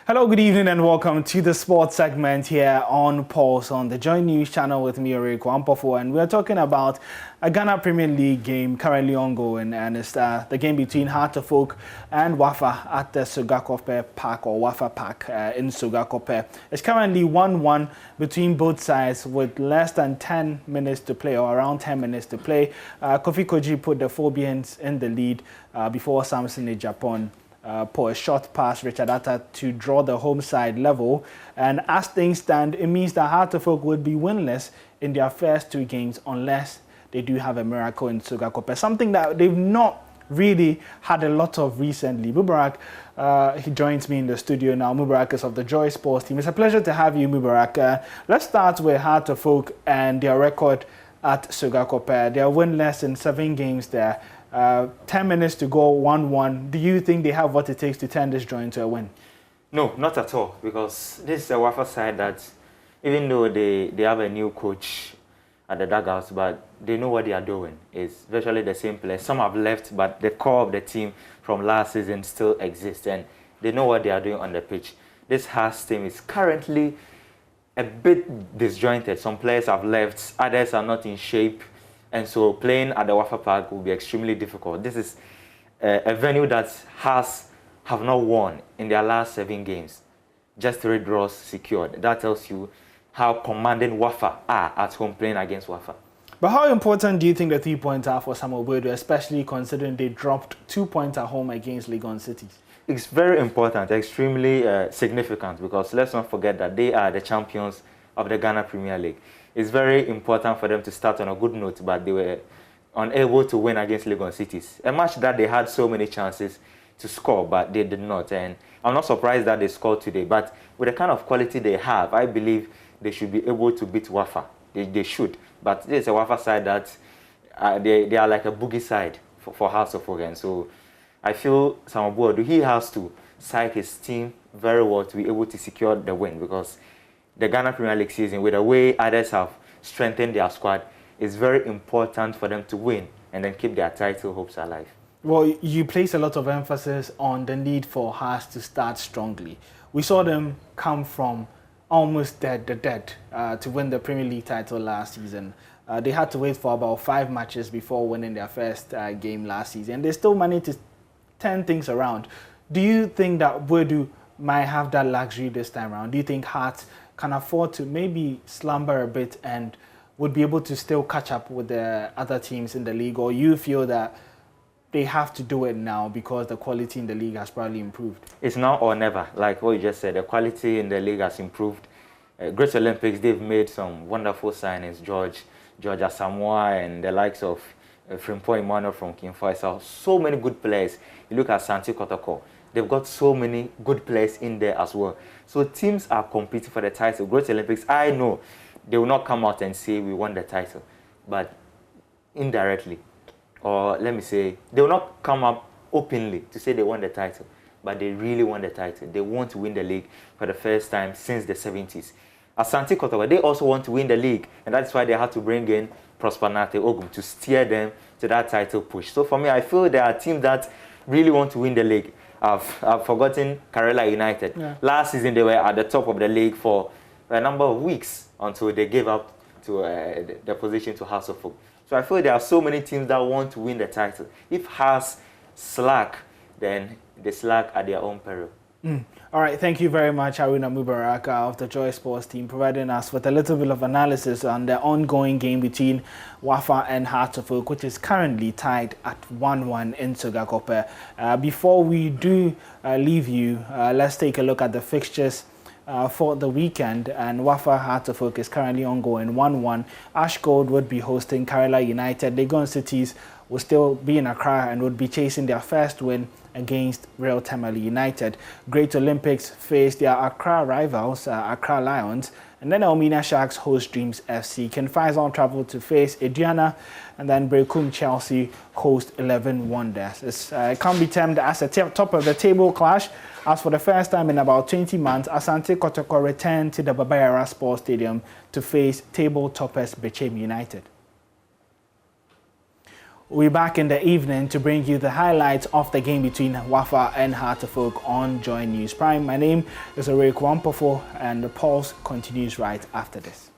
Hello, good evening, and welcome to the sports segment here on Pulse on the JoyNews channel with me, Orico Ampofo, and we are talking about a Ghana Premier League game currently ongoing, and it's the game between Heart of Oak and Wafa at the Sugakope Park or Wafa Park in Sugakope. It's currently 1-1 between both sides with less than 10 minutes to play, or around 10 minutes to play. Kofi Koji put the Phobians in the lead before Samson in Japan put a shot past Richard Atta to draw the home side level. And as things stand, it means that Heart of Oak would be winless in their first two games unless they do have a miracle in Sugakope, something that they've not really had a lot of recently. Mubarak, he joins me in the studio now. Mubarak is of the Joy Sports team. It's a pleasure to have you, Mubarak. Let's start with Heart of Oak and their record at Sugakope. They are winless in 7 games there. 10 minutes to go, 1-1. Do you think they have what it takes to turn this draw into a win? No, not at all, because this is a Wafa side that, even though they have a new coach at the dugouts, but they know what they are doing. It's virtually the same players. Some have left, but the core of the team from last season still exists, and they know what they are doing on the pitch. This Hearts team is currently a bit disjointed. Some players have left, others are not in shape. And so playing at the Wafa Park will be extremely difficult. This is a venue that have not won in their last 7 games. Just 3 draws secured. That tells you how commanding Wafa are at home playing against Wafa. But how important do you think the 3 points are for Samuel Boadu, especially considering they dropped 2 points at home against Legon Cities? It's very important, extremely significant, because let's not forget that they are the champions of the Ghana Premier League. It's very important for them to start on a good note, but they were unable to win against Legon Cities. A match that they had so many chances to score, but they did not. And I'm not surprised that they scored today. But with the kind of quality they have, I believe they should be able to beat Wafa. They should. But this is a Wafa side that they are like a boogie side for Hearts of Oak. And so I feel Samuel Boadu, he has to side his team very well to be able to secure the win, because the Ghana Premier League season, with the way others have strengthened their squad, is very important for them to win and then keep their title hopes alive. Well, you place a lot of emphasis on the need for Hearts to start strongly. We saw them come from almost dead to win the Premier League title last season. They had to wait for about 5 matches before winning their first game last season. They still managed to turn things around. Do you think that Boadu might have that luxury this time around? Do you think Hearts can afford to maybe slumber a bit and would be able to still catch up with the other teams in the league? Or you feel that they have to do it now because the quality in the league has probably improved? It's now or never, like what you just said. The quality in the league has improved. Great Olympics, they've made some wonderful signings. George Asamoah and the likes of Frimpong Emmanuel from King Faisal. So many good players. You look at Santi Kotoko. They've got so many good players in there as well. So teams are competing for the title. Great Olympics, I know they will not come out and say we won the title, but indirectly, or let me say, they will not come up openly to say they won the title, but they really won the title. They want to win the league for the first time since the 70s. Asante Kotoko, they also want to win the league, and that's why they had to bring in Prosper Nate Ogum to steer them to that title push. So for me, I feel there are teams that really want to win the league. I've forgotten Karela United. Yeah. Last season, they were at the top of the league for a number of weeks until they gave up to the position to Hearts of Oak. So I feel there are so many teams that want to win the title. If Hearts slack, then they slack at their own peril. All right, thank you very much, Haruna Mubarak of the Joy Sports team, providing us with a little bit of analysis on the ongoing game between Wafa and Hearts of Oak, which is currently tied at 1-1 in Sugakope. Before we do leave you, let's take a look at the fixtures for the weekend. And Wafa Hearts of Oak is currently ongoing 1-1. Ash Gold would be hosting Karela United. Legon Cities will still be in Accra and would be chasing their first win against Real Tamale United. Great Olympics face their Accra rivals, Accra Lions, and then Elmina Sharks host Dreams FC. Ken Faisal travel to face Aduana, and then Brekum Chelsea host 11 Wonders. It can be termed as a top of the table clash, as for the first time in about 20 months, Asante Kotoko returned to the Babayara Sports Stadium to face table toppers Bechem United. We're back in the evening to bring you the highlights of the game between Wafa and Hartefolk on Joy News Prime. My name is Oreku Ampofo, and the pulse continues right after this.